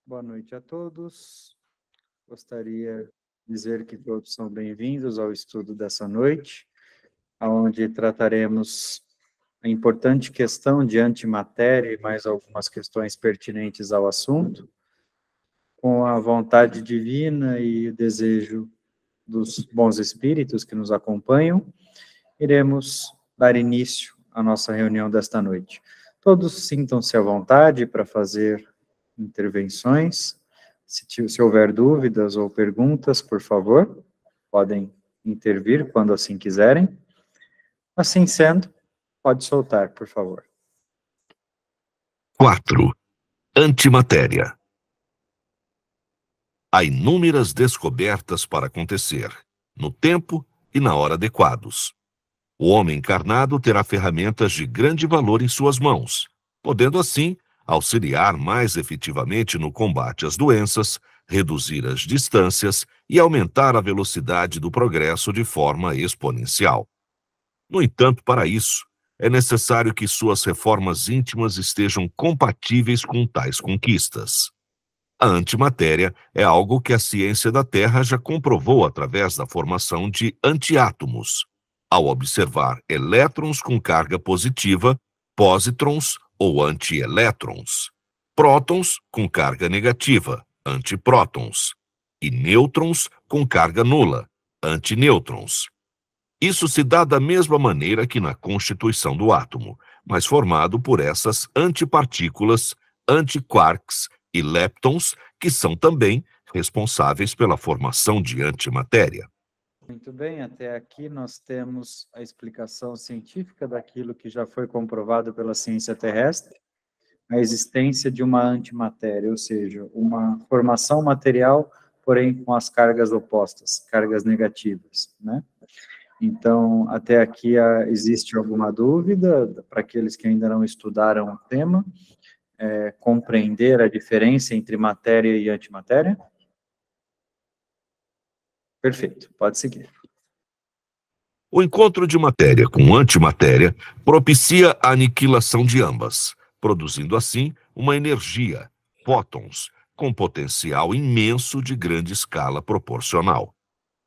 Boa noite a todos. Gostaria de dizer que todos são bem-vindos ao estudo dessa noite, onde trataremos a importante questão de antimatéria e mais algumas questões pertinentes ao assunto, com a vontade divina e o desejo dos bons espíritos que nos acompanham. Iremos dar início à nossa reunião desta noite. Todos sintam-se à vontade para fazer intervenções. Se houver dúvidas ou perguntas, por favor, podem intervir quando assim quiserem. Assim sendo, pode soltar, por favor. 4. Antimatéria. Há inúmeras descobertas para acontecer, no tempo e na hora adequados. O homem encarnado terá ferramentas de grande valor em suas mãos, podendo assim auxiliar mais efetivamente no combate às doenças, reduzir as distâncias e aumentar a velocidade do progresso de forma exponencial. No entanto, para isso, é necessário que suas reformas íntimas estejam compatíveis com tais conquistas. A antimatéria é algo que a ciência da Terra já comprovou através da formação de antiátomos, ao observar elétrons com carga positiva, pósitrons ou antielétrons, prótons com carga negativa, antiprótons, e nêutrons com carga nula, antinêutrons. Isso se dá da mesma maneira que na constituição do átomo, mas formado por essas antipartículas, antiquarks e leptons, que são também responsáveis pela formação de antimatéria. Muito bem, até aqui nós temos a explicação científica daquilo que já foi comprovado pela ciência terrestre, a existência de uma antimatéria, ou seja, uma formação material, porém com as cargas opostas, cargas negativas, né? Então, até aqui existe alguma dúvida para aqueles que ainda não estudaram o tema, compreender a diferença entre matéria e antimatéria? Perfeito, pode seguir. O encontro de matéria com antimatéria propicia a aniquilação de ambas, produzindo assim uma energia, fótons, com potencial imenso de grande escala proporcional.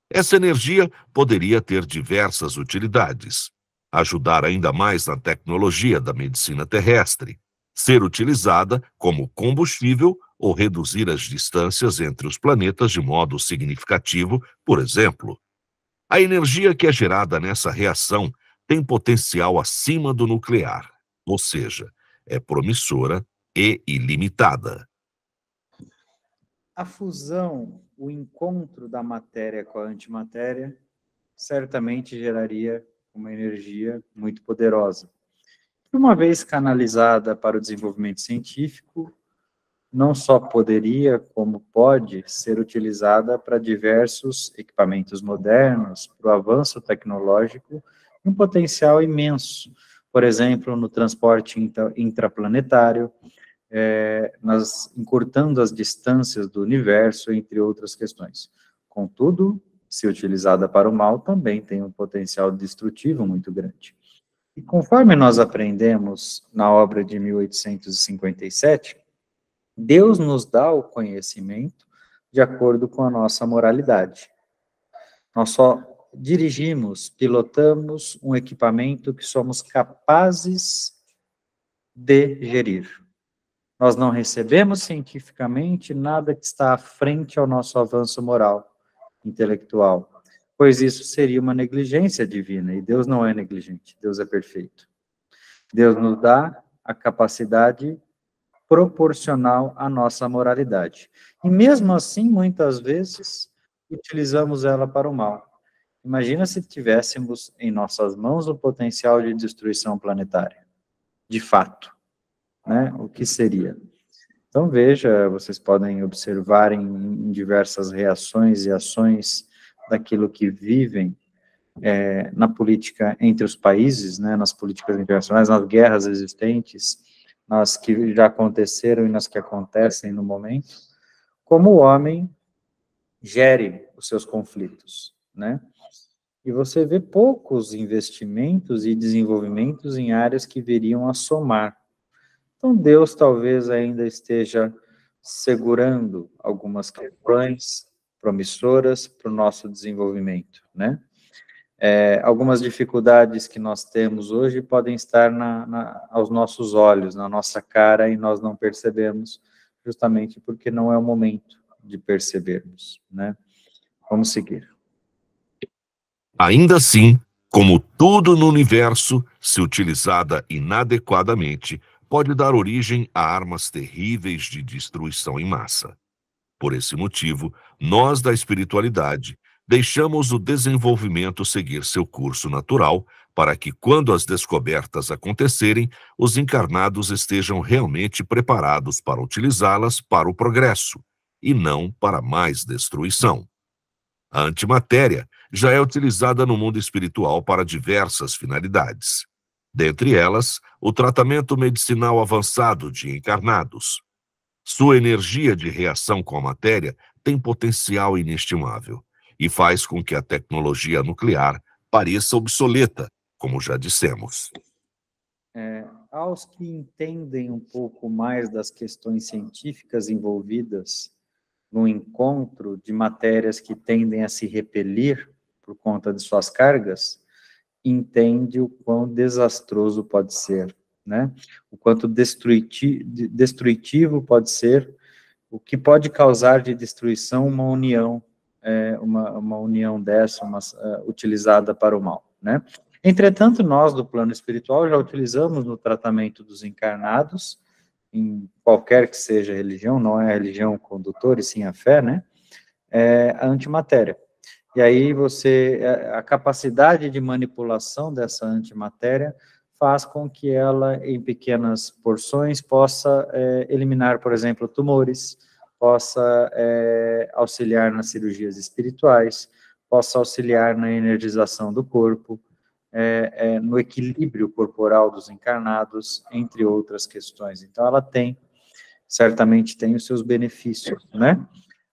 Essa energia poderia ter diversas utilidades: ajudar ainda mais na tecnologia da medicina terrestre, ser utilizada como combustível ou reduzir as distâncias entre os planetas de modo significativo, por exemplo. A energia que é gerada nessa reação tem potencial acima do nuclear, ou seja, é promissora e ilimitada. A fusão, o encontro da matéria com a antimatéria, certamente geraria uma energia muito poderosa. Uma vez canalizada para o desenvolvimento científico, não só poderia, como pode ser utilizada para diversos equipamentos modernos, para o avanço tecnológico, um potencial imenso. Por exemplo, no transporte intraplanetário, encurtando as distâncias do universo, entre outras questões. Contudo, se utilizada para o mal, também tem um potencial destrutivo muito grande. E conforme nós aprendemos na obra de 1857, Deus nos dá o conhecimento de acordo com a nossa moralidade. Nós só dirigimos, pilotamos um equipamento que somos capazes de gerir. Nós não recebemos cientificamente nada que está à frente ao nosso avanço moral, intelectual, pois isso seria uma negligência divina, e Deus não é negligente, Deus é perfeito. Deus nos dá a capacidade proporcional à nossa moralidade. E mesmo assim, muitas vezes, utilizamos ela para o mal. Imagina se tivéssemos em nossas mãos o potencial de destruição planetária. De fato, né? O que seria? Então, veja, vocês podem observar em diversas reações e ações daquilo que vivem na política entre os países, né, nas políticas internacionais, nas guerras existentes, nas que já aconteceram e nas que acontecem no momento, como o homem gere os seus conflitos, né? E você vê poucos investimentos e desenvolvimentos em áreas que viriam a somar. Então, Deus talvez ainda esteja segurando algumas questões promissoras para o nosso desenvolvimento, né? Algumas dificuldades que nós temos hoje podem estar aos nossos olhos, na nossa cara, e nós não percebemos, justamente porque não é o momento de percebermos, né? Vamos seguir. Ainda assim, como tudo no universo, se utilizada inadequadamente, pode dar origem a armas terríveis de destruição em massa. Por esse motivo, nós da espiritualidade deixamos o desenvolvimento seguir seu curso natural para que, quando as descobertas acontecerem, os encarnados estejam realmente preparados para utilizá-las para o progresso, e não para mais destruição. A antimatéria já é utilizada no mundo espiritual para diversas finalidades. Dentre elas, o tratamento medicinal avançado de encarnados. Sua energia de reação com a matéria tem potencial inestimável e faz com que a tecnologia nuclear pareça obsoleta, como já dissemos. Aos que entendem um pouco mais das questões científicas envolvidas no encontro de matérias que tendem a se repelir por conta de suas cargas, entende o quão desastroso pode ser, né? O quanto destrutivo pode ser, o que pode causar de destruição uma união, uma união dessa, utilizada para o mal, né? Entretanto, nós do plano espiritual já utilizamos no tratamento dos encarnados, em qualquer que seja a religião, não é a religião condutora, e sim a fé, né? A antimatéria. E aí a capacidade de manipulação dessa antimatéria faz com que ela, em pequenas porções, possa eliminar, por exemplo, tumores, possa auxiliar nas cirurgias espirituais, possa auxiliar na energização do corpo, no equilíbrio corporal dos encarnados, entre outras questões. Então, ela certamente tem os seus benefícios, né?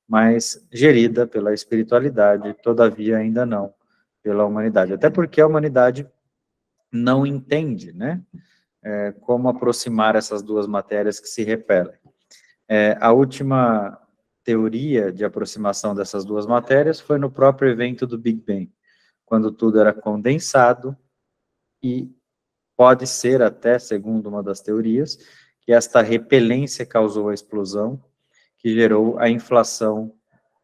Mas gerida pela espiritualidade, todavia ainda não pela humanidade. Até porque a humanidade não entende, né? Como aproximar essas duas matérias que se repelem. A última teoria de aproximação dessas duas matérias foi no próprio evento do Big Bang, quando tudo era condensado, e pode ser até, segundo uma das teorias, que esta repelência causou a explosão, que gerou a inflação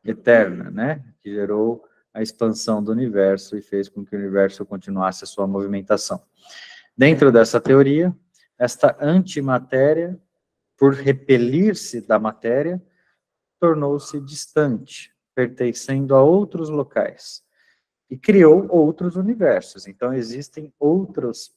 eterna, né? Que gerou a expansão do universo e fez com que o universo continuasse a sua movimentação. Dentro dessa teoria, esta antimatéria, por repelir-se da matéria, tornou-se distante, pertencendo a outros locais, e criou outros universos. Então, existem outros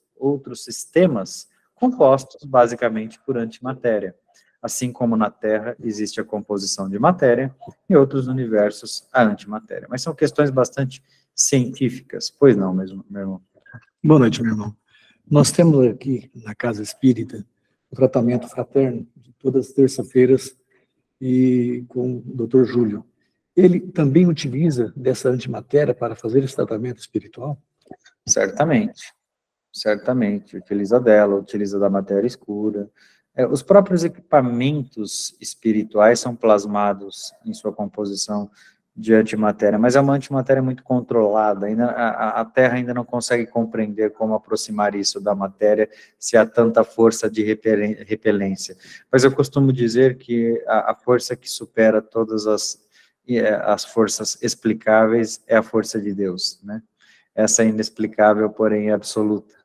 sistemas compostos, basicamente, por antimatéria. Assim como na Terra existe a composição de matéria, em outros universos, a antimatéria. Mas são questões bastante científicas. Pois não, meu irmão? Boa noite, meu irmão. Nós temos aqui, na Casa Espírita, o tratamento fraterno, de todas as terças-feiras, e com o Dr. Júlio. Ele também utiliza dessa antimatéria para fazer esse tratamento espiritual? Certamente. Utiliza dela, utiliza da matéria escura. Os próprios equipamentos espirituais são plasmados em sua composição de antimatéria, mas é uma antimatéria muito controlada. A Terra ainda não consegue compreender como aproximar isso da matéria, se há tanta força de repelência. Mas eu costumo dizer que a força que supera todas as forças explicáveis é a força de Deus, né? Essa é inexplicável, porém é absoluta.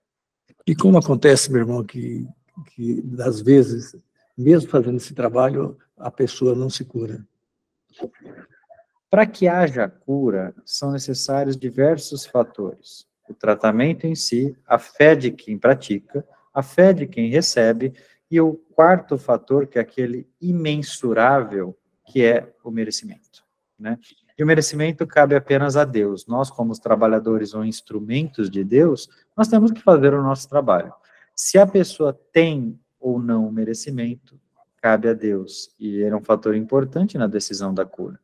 E como acontece, meu irmão, que às vezes, mesmo fazendo esse trabalho, a pessoa não se cura? Para que haja cura, são necessários diversos fatores. O tratamento em si, a fé de quem pratica, a fé de quem recebe, e o quarto fator, que é aquele imensurável, que é o merecimento, né? E o merecimento cabe apenas a Deus. Nós, como os trabalhadores ou instrumentos de Deus, nós temos que fazer o nosso trabalho. Se a pessoa tem ou não o merecimento, cabe a Deus, e é um fator importante na decisão da cura.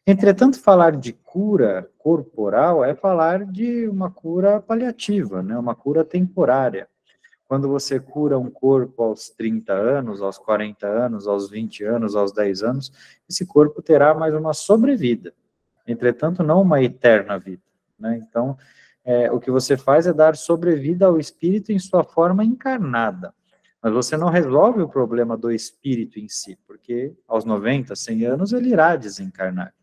Entretanto, falar de cura corporal é falar de uma cura paliativa, né? Uma cura temporária. quando você cura um corpo aos 30 anos, aos 40 anos, aos 20 anos, aos 10 anos, esse corpo terá mais uma sobrevida. Entretanto, não uma eterna vida, né? Então, o que você faz é dar sobrevida ao espírito em sua forma encarnada. Mas você não resolve o problema do espírito em si, porque aos 90, 100 anos ele irá desencarnar.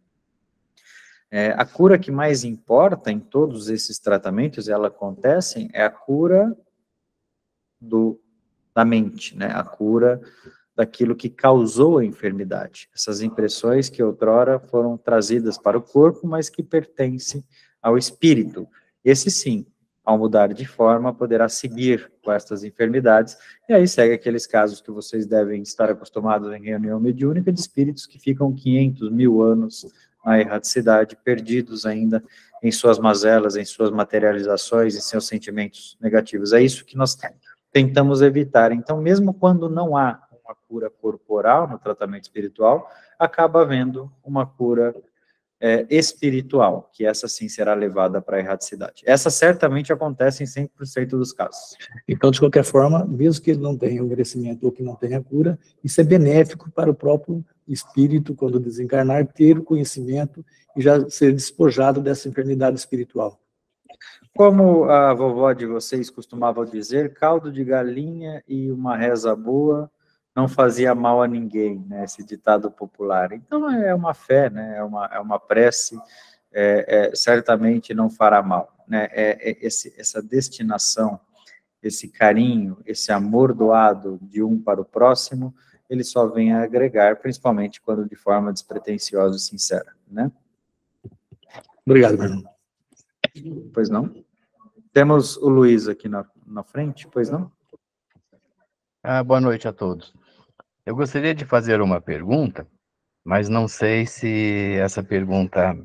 A cura que mais importa em todos esses tratamentos, ela acontecem, é a cura da mente, né? A cura daquilo que causou a enfermidade. Essas impressões que outrora foram trazidas para o corpo, mas que pertencem ao espírito. Esse sim, ao mudar de forma, poderá seguir com estas enfermidades, e aí segue aqueles casos que vocês devem estar acostumados em reunião mediúnica, de espíritos que ficam 500, 1000 anos na erraticidade, perdidos ainda em suas mazelas, em suas materializações, em seus sentimentos negativos. É isso que nós tentamos evitar. Então, mesmo quando não há uma cura corporal no tratamento espiritual, acaba havendo uma cura espiritual, que essa sim será levada para a erraticidade. Essa certamente acontece em 100% dos casos. Então, de qualquer forma, mesmo que ele não tenha o merecimento ou que não tenha cura, isso é benéfico para o próprio espírito, quando desencarnar, ter o conhecimento e já ser despojado dessa enfermidade espiritual. Como a vovó de vocês costumava dizer, caldo de galinha e uma reza boa não fazia mal a ninguém, né, esse ditado popular. Então, é uma fé, né, é uma prece, certamente não fará mal, né, essa destinação, esse carinho, esse amor doado de um para o próximo, ele só vem a agregar, principalmente quando de forma despretensiosa e sincera, né? Obrigado, meu irmão. Pois não? Temos o Luiz aqui na frente, pois não? Boa noite a todos. Eu gostaria de fazer uma pergunta, mas não sei se essa pergunta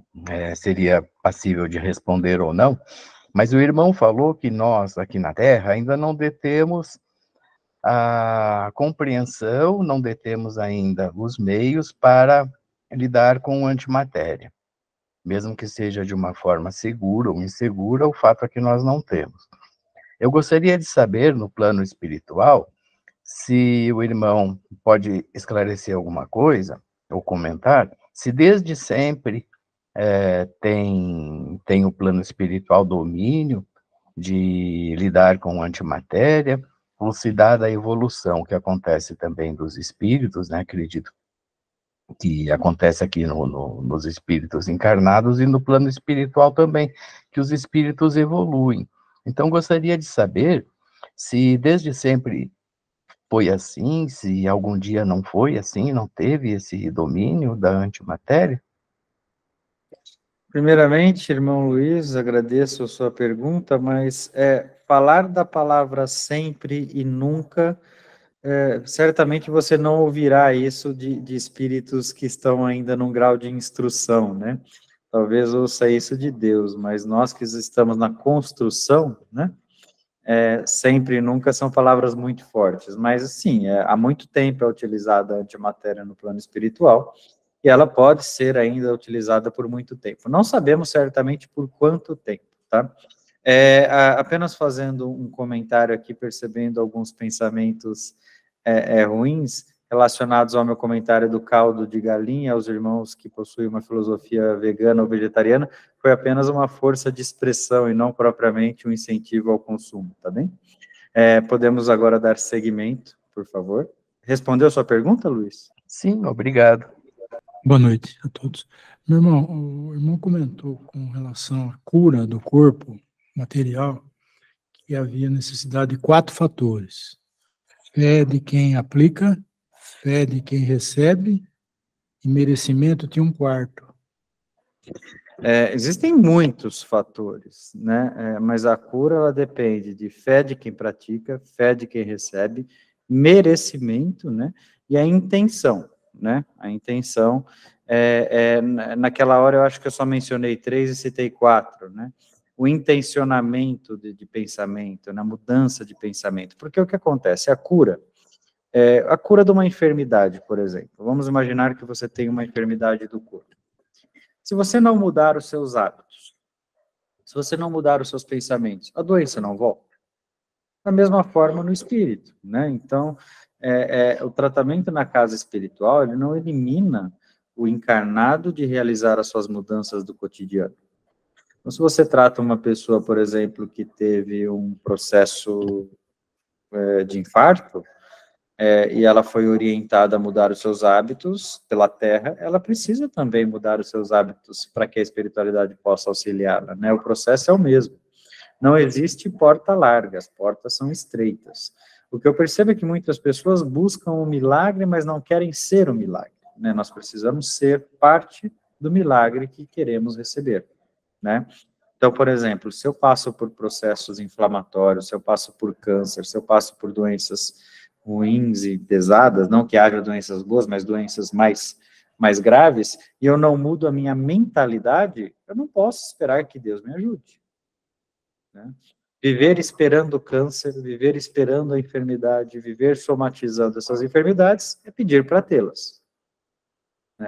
seria passível de responder ou não, mas o irmão falou que nós, aqui na Terra, ainda não detemos a compreensão, não detemos ainda os meios para lidar com antimatéria. Mesmo que seja de uma forma segura ou insegura, o fato é que nós não temos. Eu gostaria de saber, no plano espiritual, se o irmão pode esclarecer alguma coisa, ou comentar, se desde sempre tem o plano espiritual domínio de lidar com antimatéria, ou se dada a evolução que acontece também dos espíritos, né, acredito que acontece aqui nos espíritos encarnados e no plano espiritual também, que os espíritos evoluem. Então, gostaria de saber se desde sempre foi assim, se algum dia não foi assim, não teve esse domínio da antimatéria? Primeiramente, irmão Luiz, agradeço a sua pergunta, mas falar da palavra sempre e nunca, certamente você não ouvirá isso de espíritos que estão ainda num grau de instrução, né? Talvez ouça isso de Deus, mas nós que estamos na construção, né? Sempre e nunca são palavras muito fortes, mas assim, há muito tempo é utilizada a antimatéria no plano espiritual, e ela pode ser ainda utilizada por muito tempo. Não sabemos certamente por quanto tempo, tá? Apenas fazendo um comentário aqui, percebendo alguns pensamentos ruins, relacionados ao meu comentário do caldo de galinha, aos irmãos que possuem uma filosofia vegana ou vegetariana, foi apenas uma força de expressão e não propriamente um incentivo ao consumo, tá bem? Podemos agora dar seguimento, por favor. Respondeu a sua pergunta, Luiz? Sim, obrigado. Boa noite a todos. Meu irmão, o irmão comentou com relação à cura do corpo material que havia necessidade de 4 fatores: fé de quem aplica, fé de quem recebe e merecimento de 1/4. Existem muitos fatores, né? Mas a cura ela depende de fé de quem pratica, fé de quem recebe, merecimento, né? E a intenção, né? A intenção, naquela hora eu acho que eu só mencionei 3 e citei 4, né? O intencionamento de pensamento, na mudança de pensamento. Porque o que acontece? A cura de uma enfermidade, por exemplo. Vamos imaginar que você tem uma enfermidade do corpo. Se você não mudar os seus hábitos, se você não mudar os seus pensamentos, a doença não volta. Da mesma forma no espírito, né? Então, o tratamento na casa espiritual, ele não elimina o encarnado de realizar as suas mudanças do cotidiano. Então, se você trata uma pessoa, por exemplo, que teve um processo de infarto, e ela foi orientada a mudar os seus hábitos pela Terra, ela precisa também mudar os seus hábitos para que a espiritualidade possa auxiliá-la, né? O processo é o mesmo. Não existe porta larga, as portas são estreitas. O que eu percebo é que muitas pessoas buscam o milagre, mas não querem ser o milagre, né? Nós precisamos ser parte do milagre que queremos receber, né? Então, por exemplo, se eu passo por processos inflamatórios, se eu passo por câncer, se eu passo por doenças ruins e pesadas, não que haja doenças boas, mas doenças mais graves, e eu não mudo a minha mentalidade, eu não posso esperar que Deus me ajude, né? Viver esperando o câncer, viver esperando a enfermidade, viver somatizando essas enfermidades, é pedir para tê-las.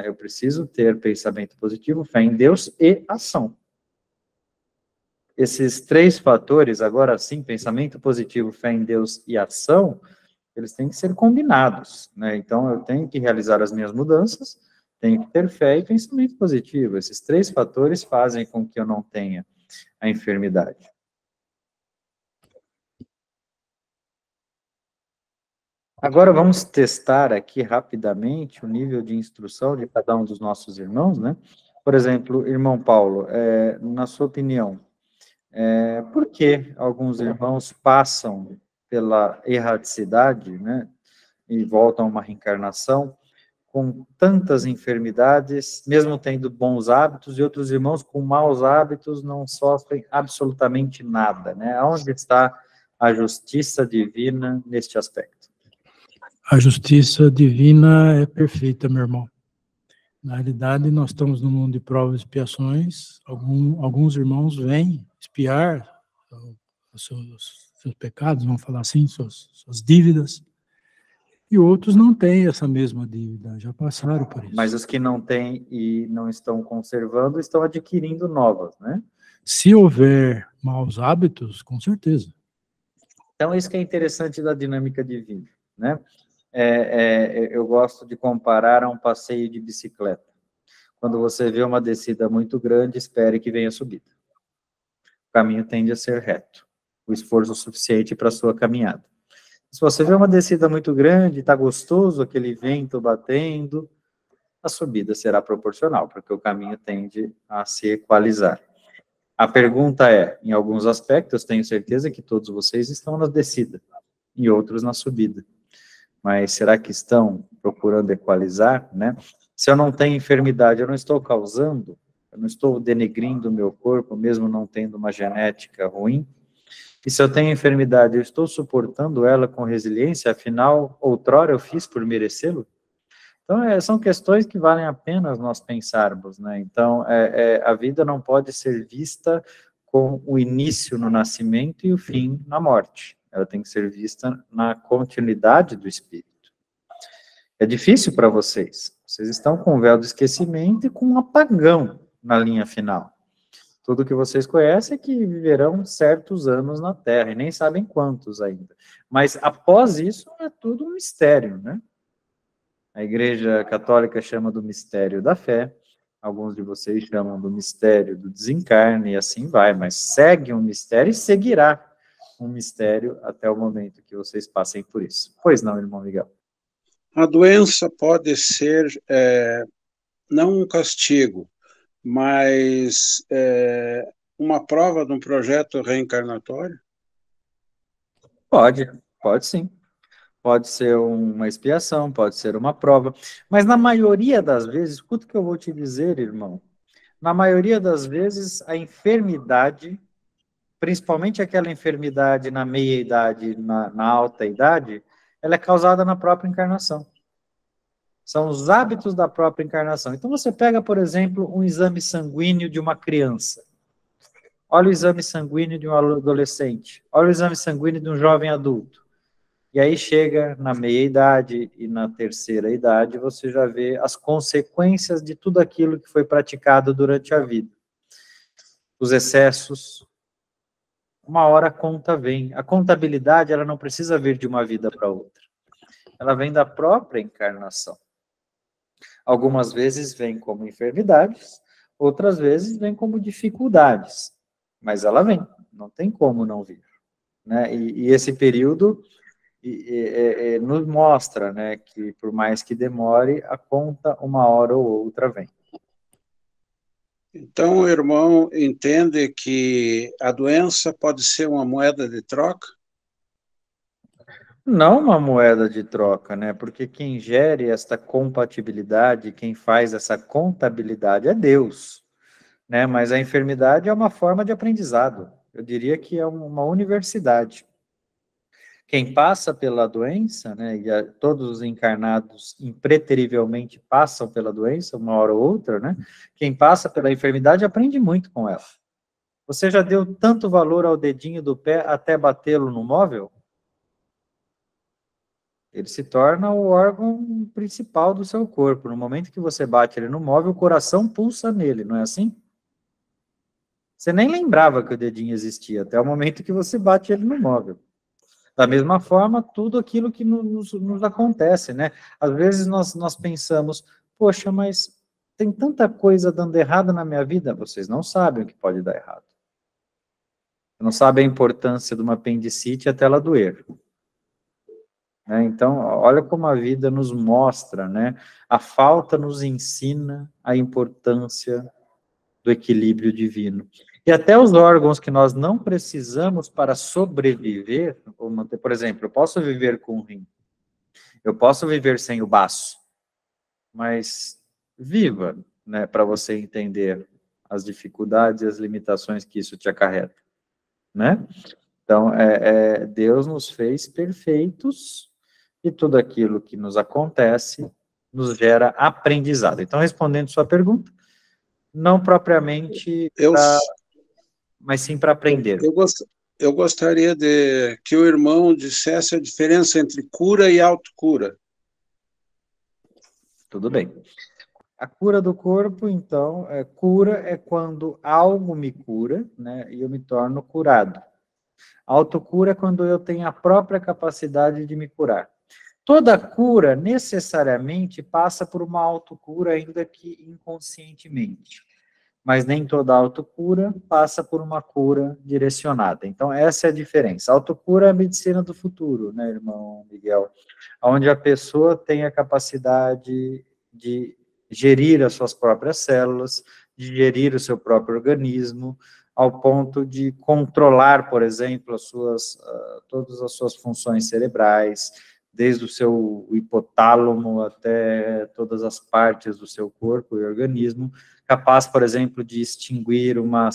Eu preciso ter pensamento positivo, fé em Deus e ação. Esses três fatores, agora sim, pensamento positivo, fé em Deus e ação, eles têm que ser combinados, né? Então, eu tenho que realizar as minhas mudanças, tenho que ter fé e pensamento positivo. Esses três fatores fazem com que eu não tenha a enfermidade. Agora, vamos testar aqui rapidamente o nível de instrução de cada um dos nossos irmãos, né? Por exemplo, irmão Paulo, na sua opinião, por que alguns irmãos passam pela erraticidade, né, e voltam a uma reencarnação com tantas enfermidades, mesmo tendo bons hábitos, e outros irmãos com maus hábitos não sofrem absolutamente nada, né? Onde está a justiça divina neste aspecto? A justiça divina é perfeita, meu irmão. Na realidade, nós estamos num mundo de provas e expiações. Alguns irmãos vêm expiar os seus pecados, vamos falar assim, suas dívidas, e outros não têm essa mesma dívida, já passaram por isso. Mas os que não têm e não estão conservando, estão adquirindo novas, né? Se houver maus hábitos, com certeza. Então, isso que é interessante da dinâmica divina, né? Eu gosto de comparar a um passeio de bicicleta. Quando você vê uma descida muito grande, espere que venha a subida. O caminho tende a ser reto, o esforço suficiente para a sua caminhada. Se você vê uma descida muito grande, está gostoso, aquele vento batendo, a subida será proporcional, porque o caminho tende a se equalizar. A pergunta é, em alguns aspectos, tenho certeza que todos vocês estão na descida, em outros na subida. Mas será que estão procurando equalizar, né? Se eu não tenho enfermidade, eu não estou causando, eu não estou denegrindo o meu corpo, mesmo não tendo uma genética ruim. E se eu tenho enfermidade, eu estou suportando ela com resiliência, afinal, outrora eu fiz por merecê-lo? Então, são questões que valem a pena nós pensarmos, né? Então, a vida não pode ser vista com o início no nascimento e o fim na morte. Ela tem que ser vista na continuidade do espírito. É difícil para vocês. Vocês estão com o véu do esquecimento e com um apagão na linha final. Tudo que vocês conhecem é que viverão certos anos na Terra, e nem sabem quantos ainda. Mas, após isso, é tudo um mistério, né? A Igreja Católica chama do mistério da fé, alguns de vocês chamam do mistério do desencarne, e assim vai, mas segue um mistério e seguirá um mistério até o momento que vocês passem por isso. Pois não, irmão Miguel? A doença pode ser não um castigo, mas uma prova de um projeto reencarnatório? Pode sim. Pode ser uma expiação, pode ser uma prova, mas na maioria das vezes, escuta o que eu vou te dizer, irmão, na maioria das vezes, a enfermidade, principalmente aquela enfermidade na meia-idade, na alta idade, ela é causada na própria encarnação. São os hábitos da própria encarnação. Então, você pega, por exemplo, um exame sanguíneo de uma criança. Olha o exame sanguíneo de um adolescente. Olha o exame sanguíneo de um jovem adulto. E aí chega na meia-idade e na terceira idade, você já vê as consequências de tudo aquilo que foi praticado durante a vida. Os excessos, uma hora a conta vem. A contabilidade, ela não precisa vir de uma vida para outra. Ela vem da própria encarnação. Algumas vezes vem como enfermidades, outras vezes vem como dificuldades. Mas ela vem, não tem como não vir. Né? E esse período nos mostra, né, que por mais que demore, a conta uma hora ou outra vem. Então, o irmão entende que a doença pode ser uma moeda de troca? Não uma moeda de troca, né? Porque quem gere esta compatibilidade, quem faz essa contabilidade é Deus, né? Mas a enfermidade é uma forma de aprendizado. Eu diria que é uma universidade. Quem passa pela doença, né? E todos os encarnados impreterivelmente passam pela doença, uma hora ou outra, né? Quem passa pela enfermidade aprende muito com ela. Você já deu tanto valor ao dedinho do pé até batê-lo no móvel? Ele se torna o órgão principal do seu corpo. No momento que você bate ele no móvel, o coração pulsa nele, não é assim? Você nem lembrava que o dedinho existia, até o momento que você bate ele no móvel. Da mesma forma, tudo aquilo que nos acontece, né? Às vezes nós pensamos, poxa, mas tem tanta coisa dando errado na minha vida. Vocês não sabem o que pode dar errado. Não sabem a importância de uma apendicite até ela doer. Então, olha como a vida nos mostra, né? A falta nos ensina a importância do equilíbrio divino. E até os órgãos que nós não precisamos para sobreviver, ou manter, por exemplo, eu posso viver com o rim, eu posso viver sem o baço, mas viva, né, para você entender as dificuldades e as limitações que isso te acarreta, né? Então, Deus nos fez perfeitos, e tudo aquilo que nos acontece nos gera aprendizado. Então, respondendo sua pergunta, não propriamente, mas sim para aprender. Eu gostaria de que o irmão dissesse a diferença entre cura e autocura. Tudo bem. A cura do corpo, então, cura é quando algo me cura, né, e eu me torno curado. Autocura é quando eu tenho a própria capacidade de me curar. Toda cura, necessariamente, passa por uma autocura, ainda que inconscientemente. Mas nem toda autocura passa por uma cura direcionada. Então, essa é a diferença. A autocura é a medicina do futuro, né, irmão Miguel? Onde a pessoa tem a capacidade de gerir as suas próprias células, de gerir o seu próprio organismo, ao ponto de controlar, por exemplo, todas as suas funções cerebrais, desde o seu hipotálamo até todas as partes do seu corpo e organismo, capaz, por exemplo, de extinguir uma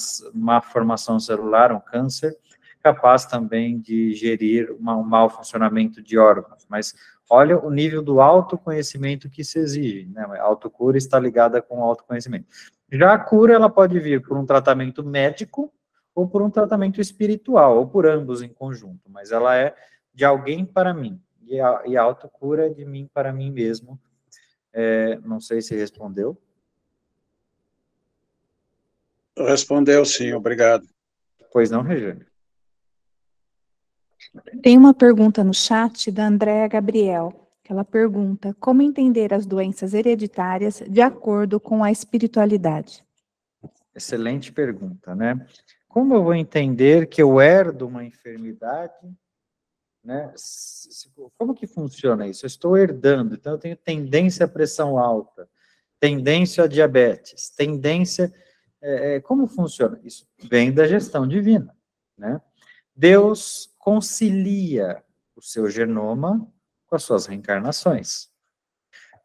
formação celular, um câncer, capaz também de gerir um mau funcionamento de órgãos. Mas olha o nível do autoconhecimento que se exige, né? A autocura está ligada com o autoconhecimento. Já a cura, ela pode vir por um tratamento médico ou por um tratamento espiritual, ou por ambos em conjunto, mas ela é de alguém para mim. E a autocura é de mim para mim mesmo. Não sei se respondeu. Respondeu sim, obrigado. Pois não, Regiane? Tem uma pergunta no chat da Andréa Gabriel, que ela pergunta: como entender as doenças hereditárias de acordo com a espiritualidade? Excelente pergunta, né? Como eu vou entender que eu herdo uma enfermidade, né? Como que funciona isso? Eu estou herdando, então eu tenho tendência à pressão alta, tendência a diabetes, tendência... como funciona? Isso vem da gestão divina, né? Deus concilia o seu genoma com as suas reencarnações.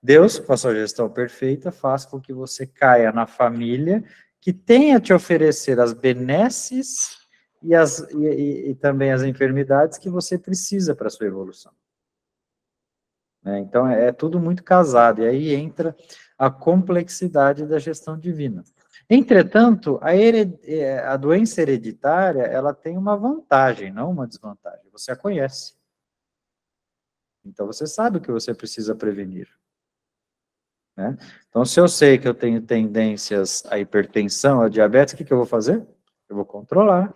Deus, com a sua gestão perfeita, faz com que você caia na família que tem a te oferecer as benesses e também as enfermidades que você precisa para a sua evolução. Então, é tudo muito casado, e aí entra a complexidade da gestão divina. Entretanto, a doença hereditária, ela tem uma vantagem, não uma desvantagem. Você a conhece. Então, você sabe o que você precisa prevenir. Né? Então, se eu sei que eu tenho tendências à hipertensão, à diabetes, o que eu vou fazer? Eu vou controlar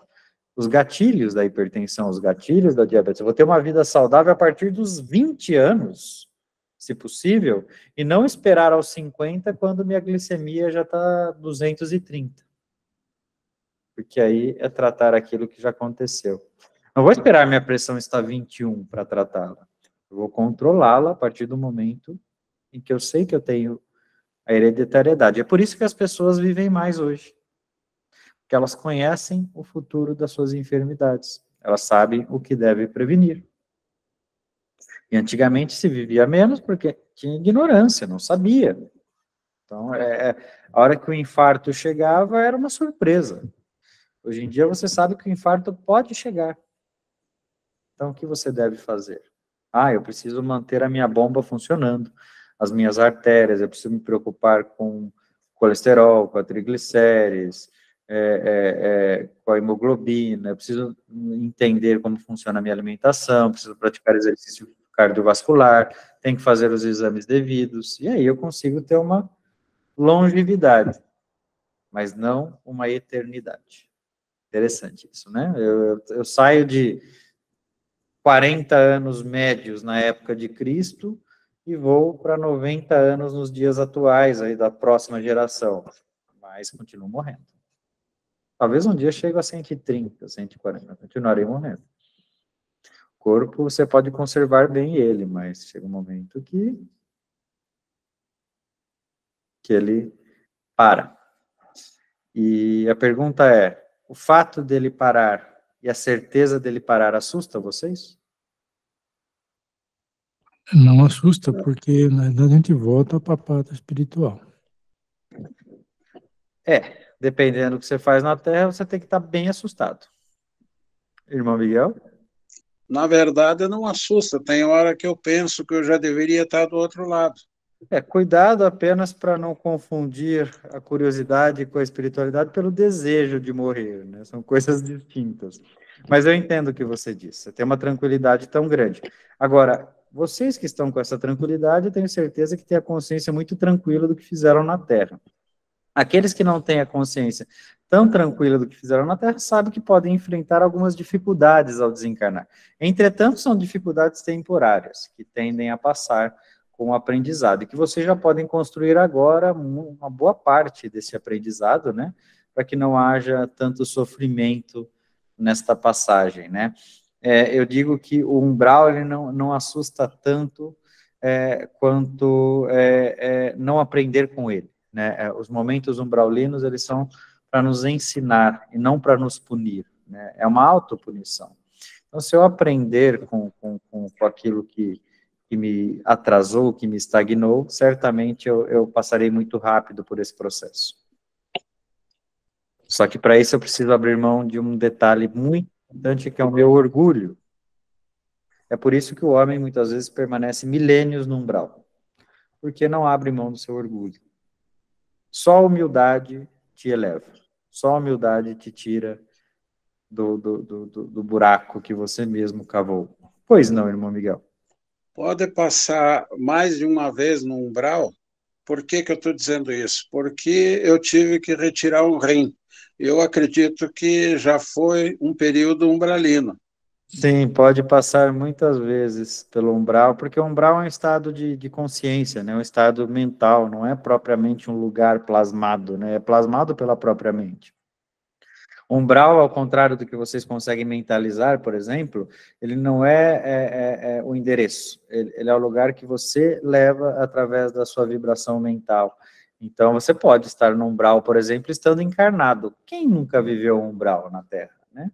os gatilhos da hipertensão, os gatilhos da diabetes. Eu vou ter uma vida saudável a partir dos 20 anos, se possível, e não esperar aos 50, quando minha glicemia já está 230. Porque aí é tratar aquilo que já aconteceu. Não vou esperar minha pressão estar 21 para tratá-la. Eu vou controlá-la a partir do momento em que eu sei que eu tenho a hereditariedade. É por isso que as pessoas vivem mais hoje. Porque elas conhecem o futuro das suas enfermidades. Elas sabem o que deve prevenir. E antigamente se vivia menos porque tinha ignorância, não sabia. Então, a hora que o infarto chegava, era uma surpresa. Hoje em dia, você sabe que o infarto pode chegar. Então, o que você deve fazer? Eu preciso manter a minha bomba funcionando, as minhas artérias, eu preciso me preocupar com colesterol, com a triglicérides, com a hemoglobina, eu preciso entender como funciona a minha alimentação, preciso praticar exercício cardiovascular, tenho que fazer os exames devidos, e aí eu consigo ter uma longevidade, mas não uma eternidade. Interessante isso, né? Eu saio de 40 anos médios na época de Cristo e vou para 90 anos nos dias atuais, aí da próxima geração, mas continuo morrendo. Talvez um dia chegue a 130, 140, continuarei morrendo. O corpo, você pode conservar bem ele, mas chega um momento que ele para. E a pergunta é, o fato dele parar e a certeza dele parar assusta vocês? Não assusta, porque na verdade a gente volta para a parte espiritual. Dependendo do que você faz na Terra, você tem que estar bem assustado. Irmão Miguel? Na verdade, não assusta. Tem hora que eu penso que eu já deveria estar do outro lado. Cuidado apenas para não confundir a curiosidade com a espiritualidade pelo desejo de morrer, né? São coisas distintas. Mas eu entendo o que você disse. Você tem uma tranquilidade tão grande. Agora, vocês que estão com essa tranquilidade, eu tenho certeza que têm a consciência muito tranquila do que fizeram na Terra. Aqueles que não têm a consciência tão tranquila do que fizeram na Terra, sabem que podem enfrentar algumas dificuldades ao desencarnar. Entretanto, são dificuldades temporárias, que tendem a passar com o aprendizado, e que vocês já podem construir agora uma boa parte desse aprendizado, né, para que não haja tanto sofrimento nesta passagem, né. Eu digo que o umbral, ele não assusta tanto quanto não aprender com ele. Né, os momentos umbraulinos, eles são para nos ensinar e não para nos punir, né, é uma autopunição. Então, se eu aprender com aquilo que me atrasou, que me estagnou, certamente eu passarei muito rápido por esse processo. Só que para isso eu preciso abrir mão de um detalhe muito importante, que é o meu orgulho. É por isso que o homem muitas vezes permanece milênios no umbral, porque não abre mão do seu orgulho. Só a humildade te eleva. Só a humildade te tira do buraco que você mesmo cavou. Pois não, irmão Miguel? Pode passar mais de uma vez no umbral. Por que eu estou dizendo isso? Porque eu tive que retirar um rim. Eu acredito que já foi um período umbralino. Sim, pode passar muitas vezes pelo umbral, porque o umbral é um estado de consciência, né? Um estado mental, não é propriamente um lugar plasmado, né? É plasmado pela própria mente. O umbral, ao contrário do que vocês conseguem mentalizar, por exemplo, ele não é o endereço, ele é o lugar que você leva através da sua vibração mental. Então, você pode estar no umbral, por exemplo, estando encarnado. Quem nunca viveu um umbral na Terra, né?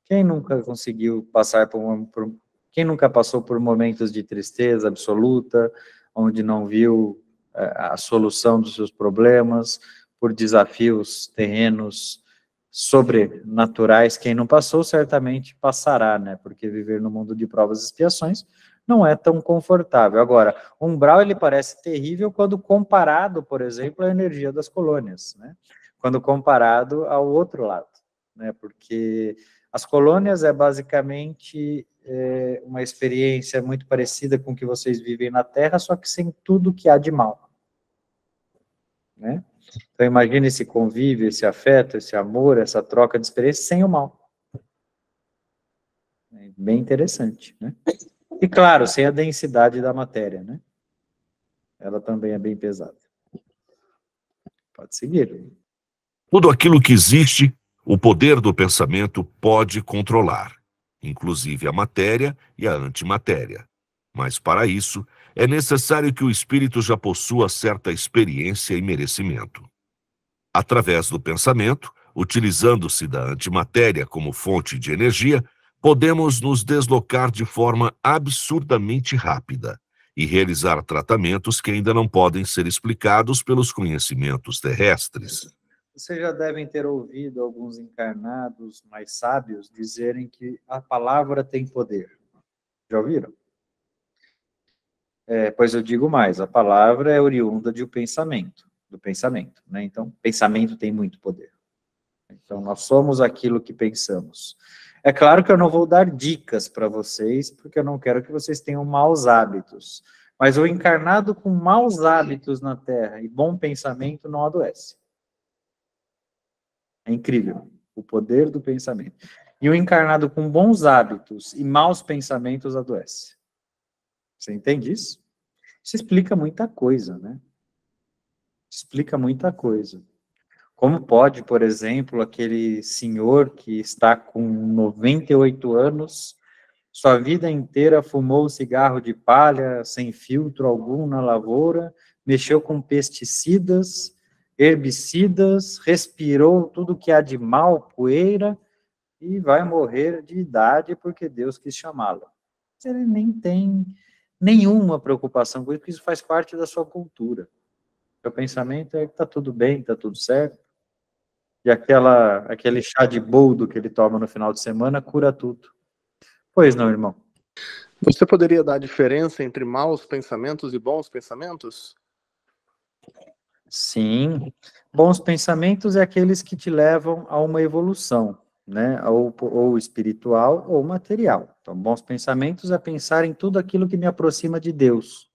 Quem nunca conseguiu passar quem nunca passou por momentos de tristeza absoluta, onde não viu a solução dos seus problemas, por desafios terrenos sobrenaturais? Quem não passou, certamente passará, né? Porque viver no mundo de provas e expiações não é tão confortável. Agora, o umbral, ele parece terrível quando comparado, por exemplo, à energia das colônias, né? Quando comparado ao outro lado, né? Porque as colônias é basicamente uma experiência muito parecida com o que vocês vivem na Terra, só que sem tudo que há de mal, né? Então, imagine esse convívio, esse afeto, esse amor, essa troca de experiência sem o mal. É bem interessante, né? E claro, sem a densidade da matéria, né? Ela também é bem pesada. Pode seguir. Tudo aquilo que existe, o poder do pensamento pode controlar, inclusive a matéria e a antimatéria. Mas para isso, é necessário que o espírito já possua certa experiência e merecimento. Através do pensamento, utilizando-se da antimatéria como fonte de energia, podemos nos deslocar de forma absurdamente rápida e realizar tratamentos que ainda não podem ser explicados pelos conhecimentos terrestres. Vocês já devem ter ouvido alguns encarnados mais sábios dizerem que a palavra tem poder. Já ouviram? Pois eu digo mais, a palavra é oriunda do pensamento, né? Então, pensamento tem muito poder. Então, nós somos aquilo que pensamos. É claro que eu não vou dar dicas para vocês, porque eu não quero que vocês tenham maus hábitos. Mas o encarnado com maus hábitos na Terra e bom pensamento não adoece. É incrível o poder do pensamento. E o encarnado com bons hábitos e maus pensamentos adoece. Você entende isso? Isso explica muita coisa, né? Explica muita coisa. Como pode, por exemplo, aquele senhor que está com 98 anos, sua vida inteira fumou cigarro de palha, sem filtro algum na lavoura, mexeu com pesticidas, herbicidas, respirou tudo que há de mal, poeira, e vai morrer de idade porque Deus quis chamá-lo. Ele nem tem nenhuma preocupação com isso, porque isso faz parte da sua cultura. Seu pensamento é que está tudo bem, está tudo certo. E aquele chá de boldo que ele toma no final de semana cura tudo. Pois não, irmão? Você poderia dar a diferença entre maus pensamentos e bons pensamentos? Sim. Bons pensamentos é aqueles que te levam a uma evolução, né? Ou espiritual ou material. Então, bons pensamentos é pensar em tudo aquilo que me aproxima de Deus.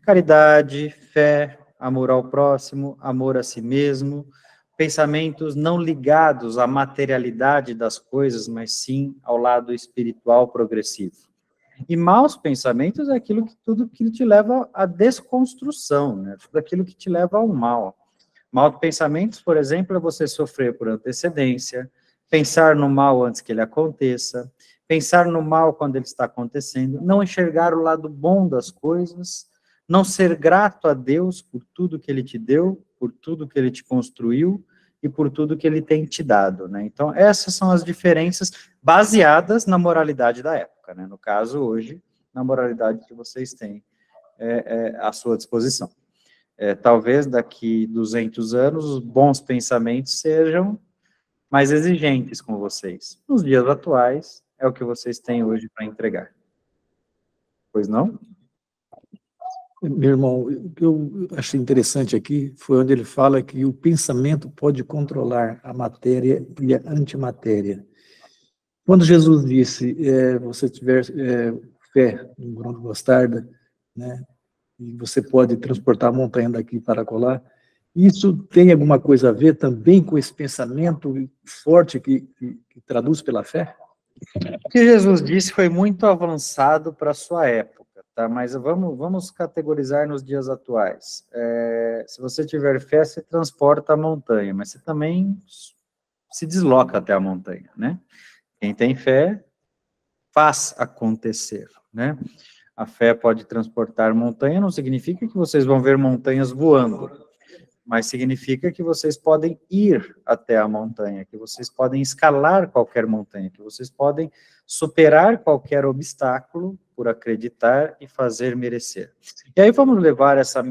Caridade, fé, amor ao próximo, amor a si mesmo, pensamentos não ligados à materialidade das coisas, mas sim ao lado espiritual progressivo. E maus pensamentos é tudo que te leva à desconstrução, né? Tudo aquilo que te leva ao mal. Maus pensamentos, por exemplo, é você sofrer por antecedência, pensar no mal antes que ele aconteça, pensar no mal quando ele está acontecendo, não enxergar o lado bom das coisas, não ser grato a Deus por tudo que ele te deu, por tudo que ele te construiu e por tudo que ele tem te dado, né? Então, essas são as diferenças baseadas na moralidade da época, né? No caso, hoje, na moralidade que vocês têm à sua disposição. Talvez daqui 200 anos, os bons pensamentos sejam mais exigentes com vocês. Nos dias atuais, é o que vocês têm hoje para entregar. Pois não? Meu irmão, o que eu achei interessante aqui foi onde ele fala que o pensamento pode controlar a matéria e a antimatéria. Quando Jesus disse, você tiver fé num grão de mostarda, né, e você pode transportar a montanha daqui para colar, isso tem alguma coisa a ver também com esse pensamento forte que traduz pela fé? O que Jesus disse foi muito avançado para a sua época. Tá, mas vamos categorizar nos dias atuais. Se você tiver fé, você transporta a montanha, mas você também se desloca até a montanha, né? Quem tem fé, faz acontecer, né? A fé pode transportar montanha, não significa que vocês vão ver montanhas voando, mas significa que vocês podem ir até a montanha, que vocês podem escalar qualquer montanha, que vocês podem superar qualquer obstáculo por acreditar e fazer merecer. E aí vamos levar essa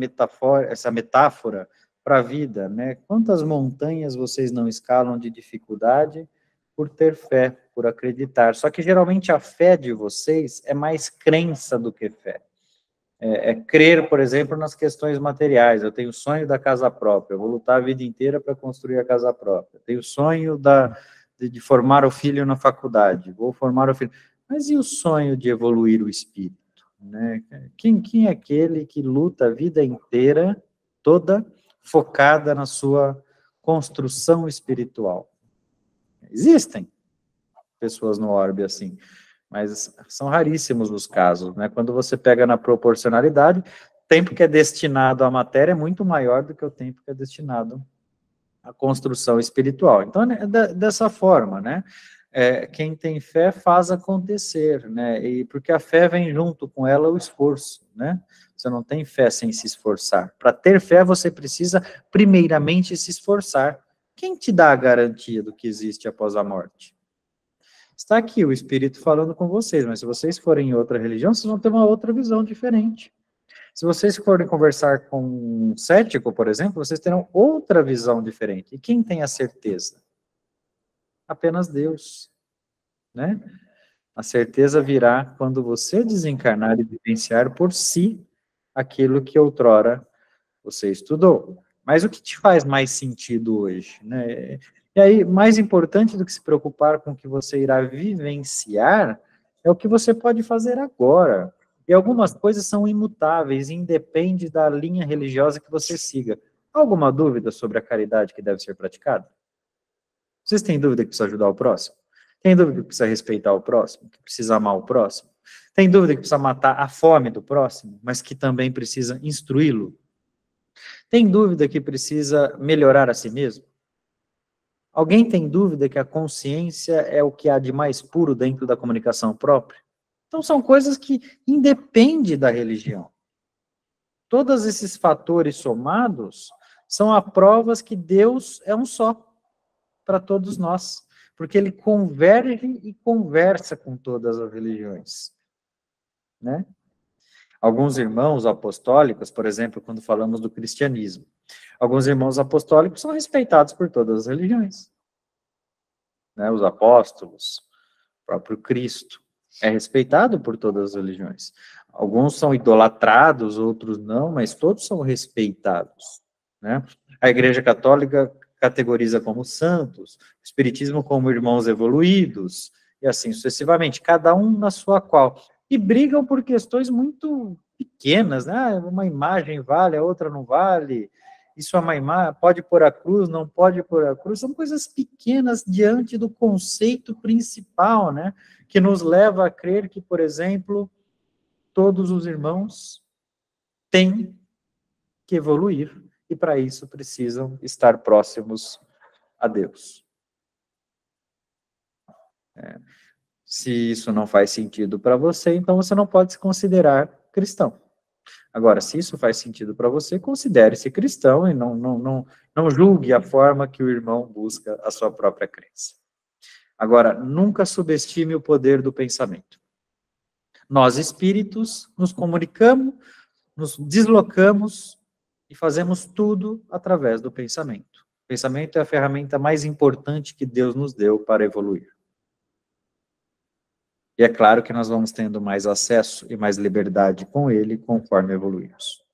metáfora para a vida, né? Quantas montanhas vocês não escalam de dificuldade por ter fé, por acreditar? Só que geralmente a fé de vocês é mais crença do que fé. Crer, por exemplo, nas questões materiais. Eu tenho o sonho da casa própria, eu vou lutar a vida inteira para construir a casa própria. Eu tenho o sonho de formar o filho na faculdade, vou formar o filho. Mas e o sonho de evoluir o espírito? Né? Quem é aquele que luta a vida inteira, toda focada na sua construção espiritual? Existem pessoas no orbe assim. mas são raríssimos os casos, né? Quando você pega na proporcionalidade, o tempo que é destinado à matéria é muito maior do que o tempo que é destinado à construção espiritual. Então, é dessa forma, né? Quem tem fé faz acontecer, né? E porque a fé vem junto com ela o esforço, né? Você não tem fé sem se esforçar. Para ter fé, você precisa primeiramente se esforçar. Quem te dá a garantia do que existe após a morte? Está aqui o Espírito falando com vocês, mas se vocês forem em outra religião, vocês vão ter uma outra visão diferente. Se vocês forem conversar com um cético, por exemplo, vocês terão outra visão diferente. E quem tem a certeza? Apenas Deus, né? A certeza virá quando você desencarnar e vivenciar por si aquilo que outrora você estudou. Mas o que te faz mais sentido hoje, né? E aí, mais importante do que se preocupar com o que você irá vivenciar, é o que você pode fazer agora. E algumas coisas são imutáveis, independe da linha religiosa que você siga. Há alguma dúvida sobre a caridade que deve ser praticada? Vocês têm dúvida que precisa ajudar o próximo? Tem dúvida que precisa respeitar o próximo? Que precisa amar o próximo? Tem dúvida que precisa matar a fome do próximo, mas que também precisa instruí-lo? Tem dúvida que precisa melhorar a si mesmo? Alguém tem dúvida que a consciência é o que há de mais puro dentro da comunicação própria? Então, são coisas que independem da religião. Todos esses fatores somados são a provas que Deus é um só para todos nós, porque ele converge e conversa com todas as religiões, né? Alguns irmãos apostólicos, por exemplo, quando falamos do cristianismo, alguns irmãos apostólicos são respeitados por todas as religiões, né? Os apóstolos, o próprio Cristo, é respeitado por todas as religiões. Alguns são idolatrados, outros não, mas todos são respeitados, né? A Igreja Católica categoriza como santos, o Espiritismo como irmãos evoluídos, e assim sucessivamente, cada um na sua qual. E brigam por questões muito pequenas, né? Uma imagem vale, a outra não vale, isso é uma imagem, pode pôr a cruz, não pode pôr a cruz, são coisas pequenas diante do conceito principal, né? Que nos leva a crer que, por exemplo, todos os irmãos têm que evoluir, e para isso precisam estar próximos a Deus. Se isso não faz sentido para você, então você não pode se considerar cristão. Agora, se isso faz sentido para você, considere-se cristão e não julgue a forma que o irmão busca a sua própria crença. Agora, nunca subestime o poder do pensamento. Nós, espíritos, nos comunicamos, nos deslocamos e fazemos tudo através do pensamento. O pensamento é a ferramenta mais importante que Deus nos deu para evoluir. E é claro que nós vamos tendo mais acesso e mais liberdade com ele conforme evoluímos.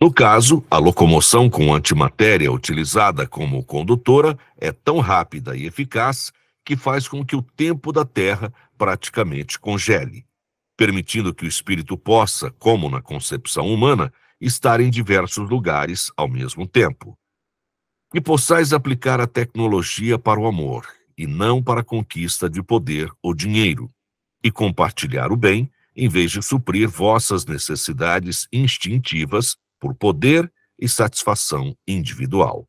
No caso, a locomoção com antimatéria utilizada como condutora é tão rápida e eficaz que faz com que o tempo da Terra praticamente congele, permitindo que o espírito possa, como na concepção humana, estar em diversos lugares ao mesmo tempo. Que possais aplicar a tecnologia para o amor, e não para a conquista de poder ou dinheiro, e compartilhar o bem, em vez de suprir vossas necessidades instintivas por poder e satisfação individual.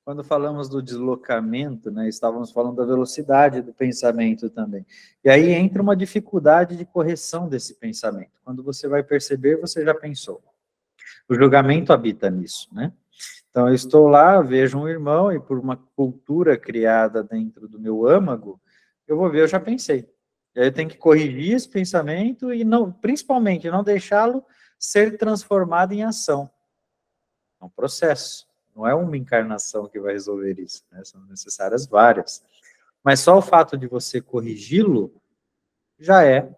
Quando falamos do deslocamento, né, estávamos falando da velocidade do pensamento também. E aí entra uma dificuldade de correção desse pensamento. Quando você vai perceber, você já pensou. O julgamento habita nisso, né? Então, eu estou lá, vejo um irmão, e por uma cultura criada dentro do meu âmago, eu vou ver, eu já pensei. E aí eu tenho que corrigir esse pensamento e, não, principalmente, não deixá-lo ser transformado em ação. É um processo. Não é uma encarnação que vai resolver isso, né? São necessárias várias. Mas só o fato de você corrigi-lo já é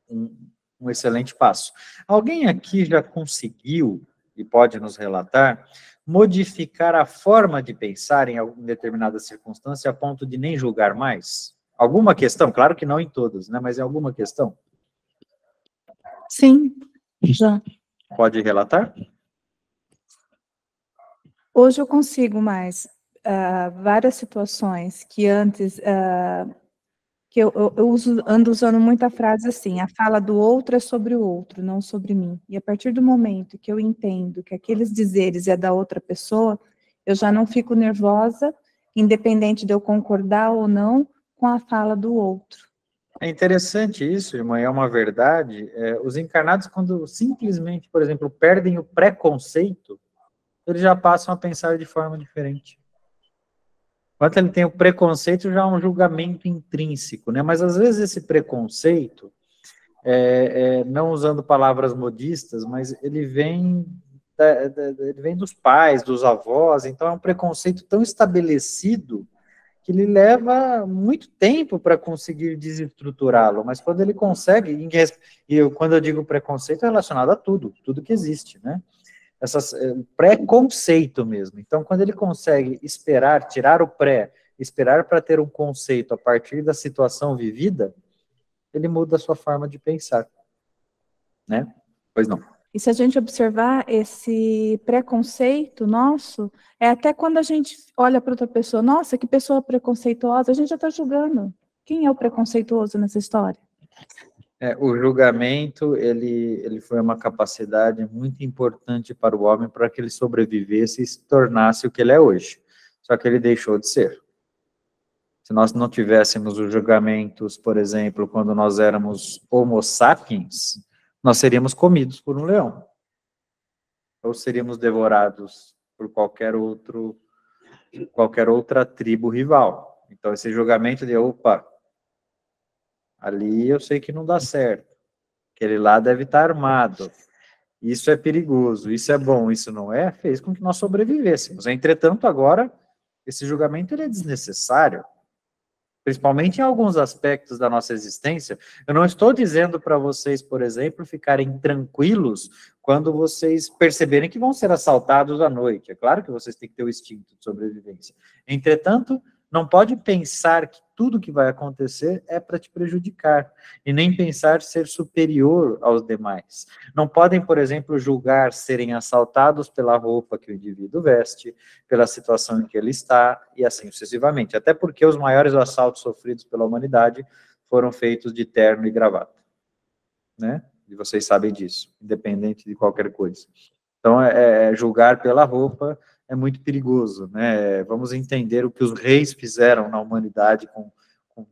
um excelente passo. Alguém aqui já conseguiu, e pode nos relatar, modificar a forma de pensar em alguma determinada circunstância a ponto de nem julgar mais? Alguma questão? Claro que não em todas, né? Mas em alguma questão? Sim, já. Pode relatar? Hoje eu consigo mais. Várias situações que antes que ando usando muita frase assim, a fala do outro é sobre o outro, não sobre mim. E a partir do momento que eu entendo que aqueles dizeres é da outra pessoa, eu já não fico nervosa, independente de eu concordar ou não com a fala do outro. É interessante isso, irmã, é uma verdade. Os encarnados, quando simplesmente, por exemplo, perdem o preconceito, eles já passam a pensar de forma diferente. Enquanto ele tem o preconceito, já é um julgamento intrínseco, né? Mas às vezes esse preconceito, não usando palavras modistas, mas ele vem dos pais, dos avós, então é um preconceito tão estabelecido que ele leva muito tempo para conseguir desestruturá-lo, mas quando ele consegue, quando eu digo preconceito, é relacionado a tudo que existe, né? Preconceito mesmo. Então, quando ele consegue tirar o esperar para ter um conceito a partir da situação vivida, ele muda a sua forma de pensar, né? Pois não. E se a gente observar esse preconceito nosso, é até quando a gente olha para outra pessoa, nossa, que pessoa preconceituosa, a gente já está julgando. Quem é o preconceituoso nessa história? O julgamento, ele foi uma capacidade muito importante para o homem para que ele sobrevivesse e se tornasse o que ele é hoje. Só que ele deixou de ser. Se nós não tivéssemos os julgamentos, por exemplo, quando nós éramos homo sapiens, nós seríamos comidos por um leão. Ou seríamos devorados por qualquer outra tribo rival. Então, esse julgamento de, opa, ali eu sei que não dá certo. Aquele lá deve estar armado. Isso é perigoso, isso é bom, isso não é, fez com que nós sobrevivêssemos. Entretanto, agora, esse julgamento ele é desnecessário, principalmente em alguns aspectos da nossa existência. Eu não estou dizendo para vocês, por exemplo, ficarem tranquilos quando vocês perceberem que vão ser assaltados à noite. É claro que vocês têm que ter o instinto de sobrevivência. Entretanto, não pode pensar que tudo que vai acontecer é para te prejudicar, e nem pensar ser superior aos demais. Não podem, por exemplo, julgar serem assaltados pela roupa que o indivíduo veste, pela situação em que ele está, e assim sucessivamente. Até porque os maiores assaltos sofridos pela humanidade foram feitos de terno e gravata, né? E vocês sabem disso, independente de qualquer coisa. Então, julgar pela roupa é muito perigoso, né? Vamos entender o que os reis fizeram na humanidade com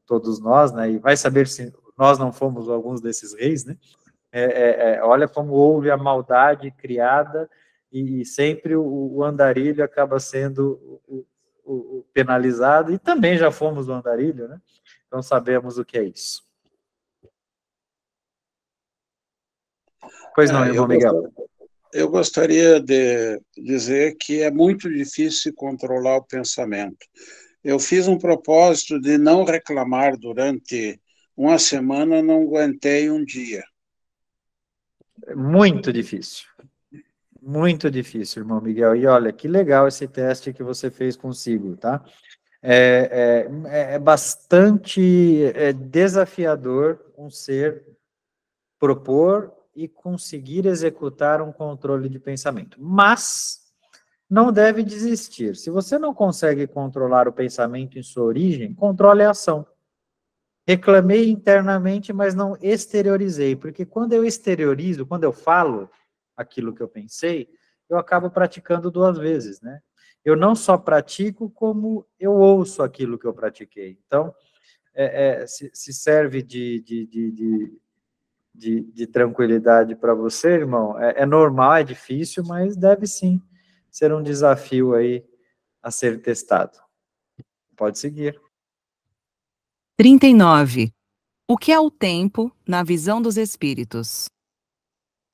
todos nós, né? E vai saber se nós não fomos alguns desses reis, né? Olha como houve a maldade criada e sempre o andarilho acaba sendo o penalizado, e também já fomos o andarilho, né? Então sabemos o que é isso. Pois não, irmão Miguel. Eu gostaria de dizer que é muito difícil controlar o pensamento. Eu fiz um propósito de não reclamar durante uma semana, não aguentei um dia. É muito difícil, irmão Miguel. E olha, que legal esse teste que você fez consigo, tá? É bastante desafiador um ser propor e conseguir executar um controle de pensamento. Mas não deve desistir. Se você não consegue controlar o pensamento em sua origem, controle a ação. Reclamei internamente, mas não exteriorizei, porque quando eu exteriorizo, quando eu falo aquilo que eu pensei, eu acabo praticando duas vezes, né? Eu não só pratico, como eu ouço aquilo que eu pratiquei. Então, se serve de tranquilidade para você, irmão, é normal, é difícil, mas deve sim ser um desafio aí a ser testado. Pode seguir. 39. O que é o tempo na visão dos espíritos?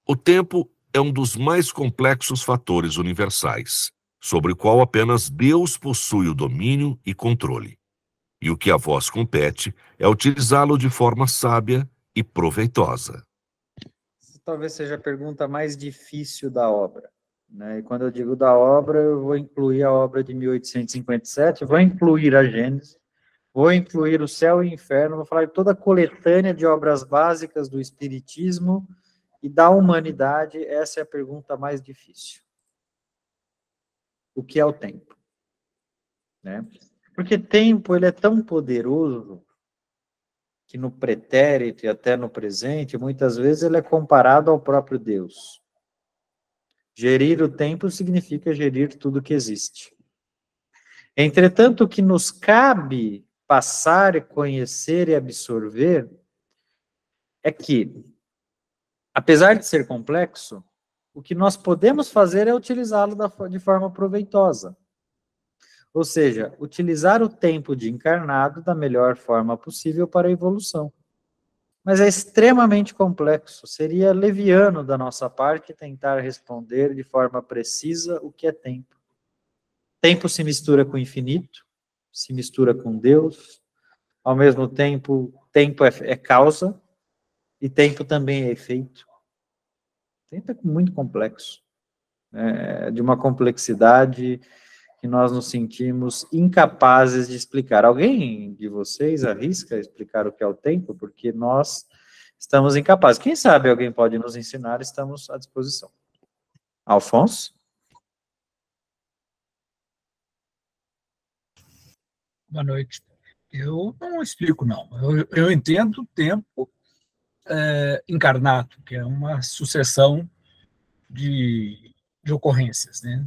O tempo é um dos mais complexos fatores universais, sobre o qual apenas Deus possui o domínio e controle. E o que a vós compete é utilizá-lo de forma sábia e proveitosa. Talvez seja a pergunta mais difícil da obra, né? E quando eu digo da obra, eu vou incluir a obra de 1857, vou incluir a Gênesis, vou incluir o Céu e o Inferno, vou falar de toda a coletânea de obras básicas do Espiritismo e da humanidade. Essa é a pergunta mais difícil. O que é o tempo? Né? Porque tempo, ele é tão poderoso que no pretérito e até no presente, muitas vezes ele é comparado ao próprio Deus. Gerir o tempo significa gerir tudo que existe. Entretanto, o que nos cabe passar, conhecer e absorver é que, apesar de ser complexo, o que nós podemos fazer é utilizá-lo de forma proveitosa. Ou seja, utilizar o tempo de encarnado da melhor forma possível para a evolução. Mas é extremamente complexo. Seria leviano da nossa parte tentar responder de forma precisa o que é tempo. Tempo se mistura com o infinito, se mistura com Deus. Ao mesmo tempo, tempo é causa e tempo também é efeito. Tempo é muito complexo. De uma complexidade que nós nos sentimos incapazes de explicar. Alguém de vocês arrisca explicar o que é o tempo? Porque nós estamos incapazes. Quem sabe alguém pode nos ensinar, estamos à disposição. Alfonso? Boa noite. Eu não explico, não. Eu entendo o tempo encarnado, que é uma sucessão de ocorrências, né?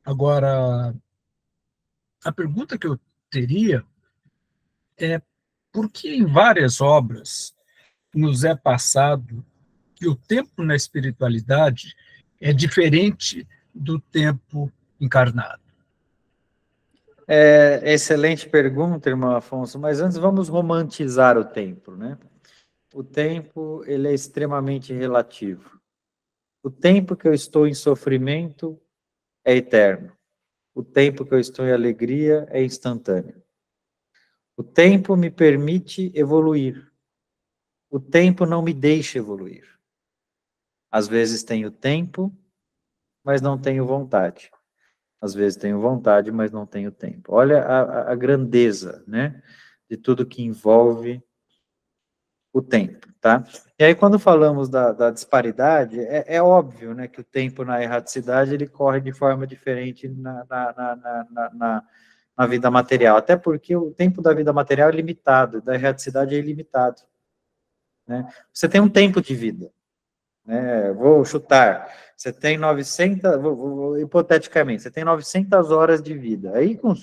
Agora, a pergunta que eu teria é por que em várias obras nos é passado que o tempo na espiritualidade é diferente do tempo encarnado? Excelente pergunta, irmão Afonso, mas antes vamos romantizar o tempo, né? O tempo, ele é extremamente relativo. O tempo que eu estou em sofrimento é eterno. O tempo que eu estou em alegria é instantâneo. O tempo me permite evoluir. O tempo não me deixa evoluir. Às vezes tenho tempo, mas não tenho vontade. Às vezes tenho vontade, mas não tenho tempo. Olha a grandeza, né, de tudo que envolve o tempo, tá? E aí, quando falamos da disparidade, é óbvio, né, que o tempo na erraticidade, ele corre de forma diferente na vida material, até porque o tempo da vida material é limitado, da erraticidade é ilimitado, né? Você tem um tempo de vida, né? Vou chutar, você tem 900, hipoteticamente, você tem 900 horas de vida, aí com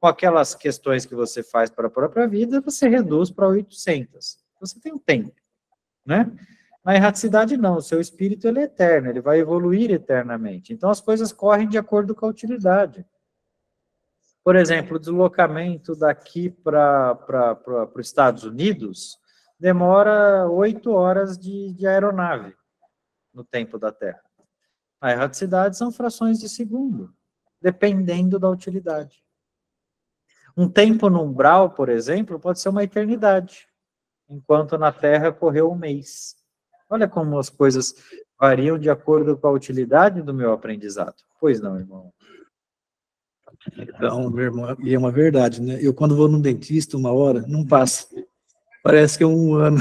aquelas questões que você faz para a própria vida, você reduz para 800, você tem um tempo, né? Na erraticidade não, o seu espírito ele é eterno, ele vai evoluir eternamente, então as coisas correm de acordo com a utilidade. Por exemplo, o deslocamento daqui para os Estados Unidos demora 8 horas de aeronave no tempo da Terra. A erraticidade são frações de segundo, dependendo da utilidade. Um tempo no umbral, por exemplo, pode ser uma eternidade, enquanto na Terra correu um mês. Olha como as coisas variam de acordo com a utilidade do meu aprendizado. Pois não, irmão? Então, meu irmão, e é uma verdade, né? Eu, quando vou no dentista, 1 hora, não passa. Parece que é 1 ano.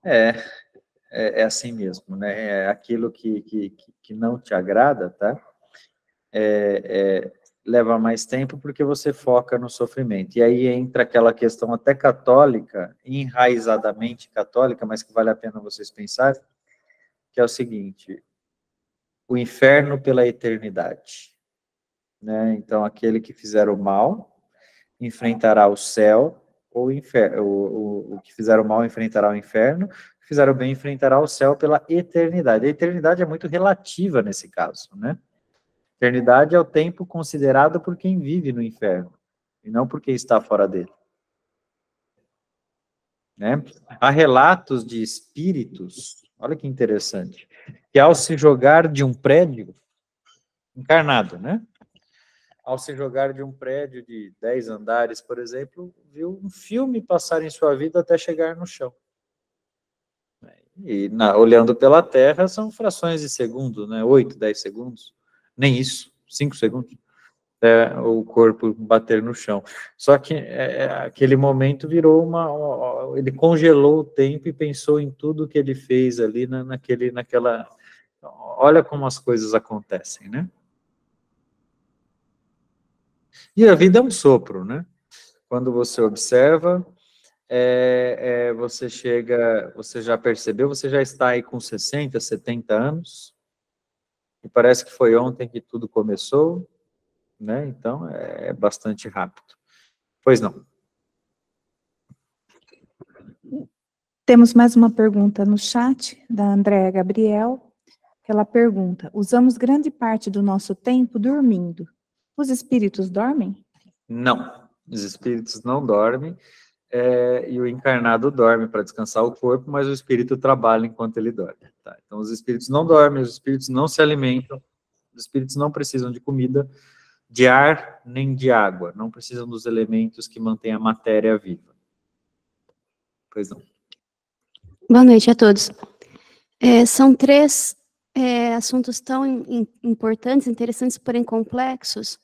É assim mesmo, né? É aquilo que não te agrada, tá? Leva mais tempo porque você foca no sofrimento. E aí entra aquela questão até católica, enraizadamente católica, mas que vale a pena vocês pensarem, que é o seguinte: o inferno pela eternidade, né? Então, aquele que fizer o mal enfrentará o céu, ou o inferno, o que fizer o mal enfrentará o inferno, o que fizer o bem enfrentará o céu pela eternidade. A eternidade é muito relativa nesse caso, né? Eternidade é o tempo considerado por quem vive no inferno, e não por quem está fora dele. Né? Há relatos de espíritos, olha que interessante, que ao se jogar de um prédio, encarnado, né? Ao se jogar de um prédio de 10 andares, por exemplo, viu um filme passar em sua vida até chegar no chão. E olhando pela Terra, são frações de segundo, né? 8, 10 segundos, nem isso, 5 segundos, até o corpo bater no chão. Só que aquele momento virou ele congelou o tempo e pensou em tudo que ele fez ali naquela... Olha como as coisas acontecem, né? E a vida é um sopro, né? quando você observa, você já percebeu, você já está aí com 60, 70 anos, e parece que foi ontem que tudo começou, né? Então, é bastante rápido. Pois não. Temos mais uma pergunta no chat, da Andréa Gabriel, que ela pergunta: usamos grande parte do nosso tempo dormindo. Os espíritos dormem? Não, os espíritos não dormem, e o encarnado dorme para descansar o corpo, mas o espírito trabalha enquanto ele dorme. Tá? Então, os espíritos não dormem, os espíritos não se alimentam, os espíritos não precisam de comida, de ar, nem de água, não precisam dos elementos que mantêm a matéria viva. Pois não. Boa noite a todos. São três assuntos tão importantes, interessantes, porém complexos: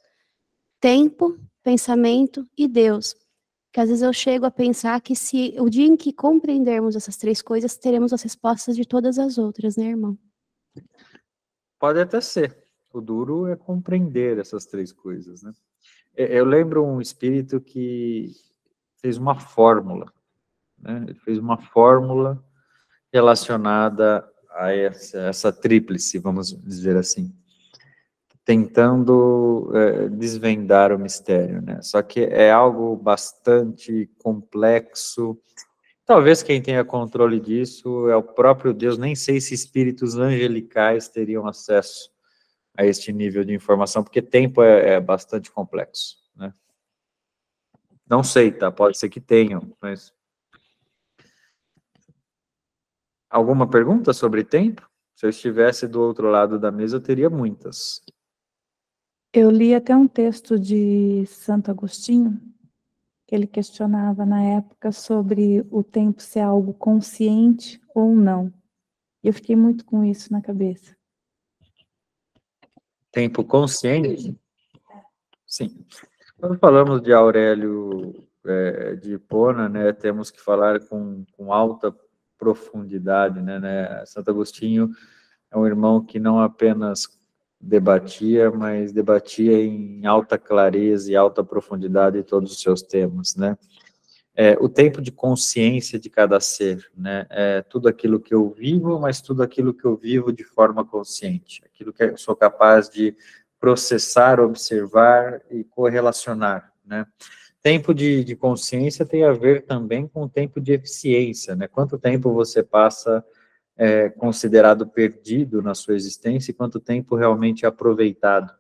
tempo, pensamento e Deus. Que às vezes eu chego a pensar que se o dia em que compreendermos essas três coisas, teremos as respostas de todas as outras, né, irmão? Pode até ser. O duro é compreender essas três coisas, né? Eu lembro um espírito que fez uma fórmula, né? Ele fez uma fórmula relacionada a essa tríplice, vamos dizer assim, tentando desvendar o mistério, né? Só que é algo bastante complexo. Talvez quem tenha controle disso é o próprio Deus. Nem sei se espíritos angelicais teriam acesso a este nível de informação, porque tempo é bastante complexo, né? Não sei, tá? Pode ser que tenham, mas... Alguma pergunta sobre tempo? Se eu estivesse do outro lado da mesa, eu teria muitas. Eu li até um texto de Santo Agostinho, que ele questionava na época sobre o tempo ser algo consciente ou não. E eu fiquei muito com isso na cabeça. Tempo consciente? Sim. Quando falamos de Aurélio de Hipona, né, temos que falar com alta profundidade, né? Santo Agostinho é um irmão que não apenas debatia, mas debatia em alta clareza e alta profundidade todos os seus temas, né? O tempo de consciência de cada ser, né? Tudo aquilo que eu vivo, mas tudo aquilo que eu vivo de forma consciente, aquilo que eu sou capaz de processar, observar e correlacionar, né? Tempo de consciência tem a ver também com o tempo de eficiência, né? Quanto tempo você passa considerado perdido na sua existência e quanto tempo realmente aproveitado,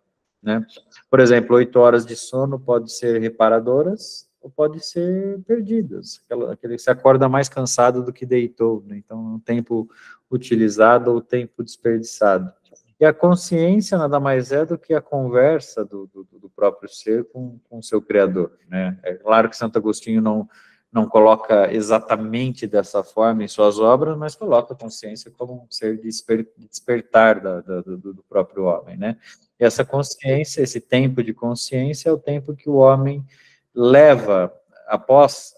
né? Por exemplo, 8 horas de sono pode ser reparadoras ou pode ser perdidas, aquele que se acorda mais cansado do que deitou, né? Então, um tempo utilizado ou tempo desperdiçado. E a consciência nada mais é do que a conversa do próprio ser com o seu Criador, né? É claro que Santo Agostinho não coloca exatamente dessa forma em suas obras, mas coloca a consciência como um ser de despertar do próprio homem, né? E essa consciência, esse tempo de consciência é o tempo que o homem leva após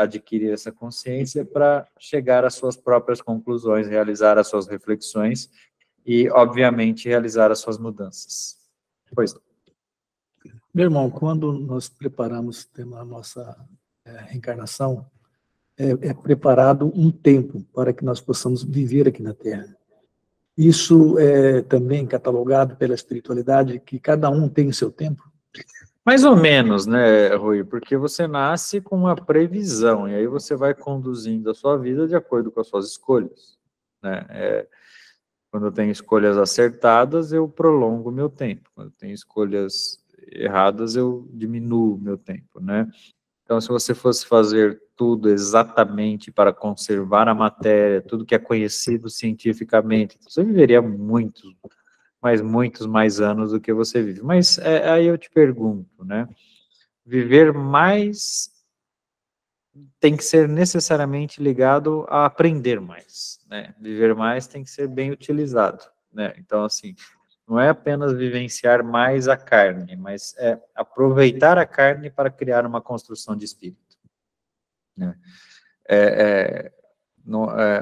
adquirir essa consciência para chegar às suas próprias conclusões, realizar as suas reflexões e, obviamente, realizar as suas mudanças. Pois não. Meu irmão, quando nós preparamos a nossa reencarnação, é preparado um tempo para que nós possamos viver aqui na Terra. Isso é também catalogado pela espiritualidade, que cada um tem o seu tempo? Mais ou menos, né, Rui? Porque você nasce com uma previsão, e aí você vai conduzindo a sua vida de acordo com as suas escolhas, né? Quando eu tenho escolhas acertadas, eu prolongo o meu tempo. Quando eu tenho escolhas erradas, eu diminuo o meu tempo, né? Então, se você fosse fazer tudo exatamente para conservar a matéria, tudo que é conhecido cientificamente, você viveria muitos mais anos do que você vive. Mas aí eu te pergunto, né? Viver mais tem que ser necessariamente ligado a aprender mais, né? Viver mais tem que ser bem utilizado, né? Então, assim, não é apenas vivenciar mais a carne, mas é aproveitar a carne para criar uma construção de espírito, né?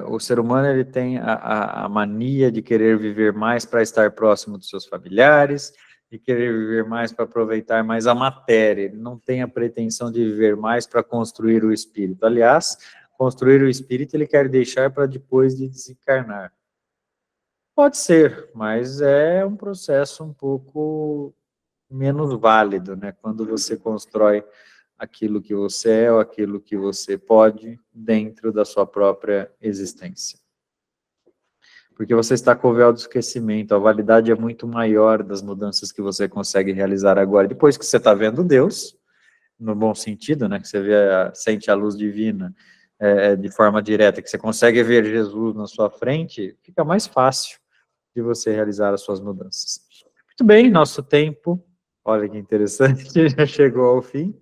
O ser humano ele tem a mania de querer viver mais para estar próximo dos seus familiares, de querer viver mais para aproveitar mais a matéria, ele não tem a pretensão de viver mais para construir o espírito. Aliás, construir o espírito ele quer deixar para depois de desencarnar. Pode ser, mas é um processo um pouco menos válido, né? Quando você constrói aquilo que você é ou aquilo que você pode dentro da sua própria existência. Porque você está com o véu do esquecimento, a validade é muito maior das mudanças que você consegue realizar agora. Depois que você está vendo Deus, no bom sentido, né, que você sente a luz divina de forma direta, que você consegue ver Jesus na sua frente, fica mais fácil de você realizar as suas mudanças. Muito bem, nosso tempo, olha que interessante, já chegou ao fim,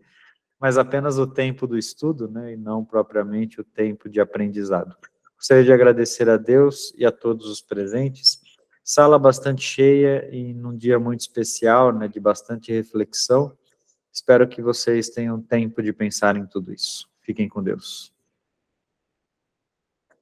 mas apenas o tempo do estudo, né, e não propriamente o tempo de aprendizado. Gostaria de agradecer a Deus e a todos os presentes. Sala bastante cheia e num dia muito especial, né, de bastante reflexão. Espero que vocês tenham tempo de pensar em tudo isso. Fiquem com Deus.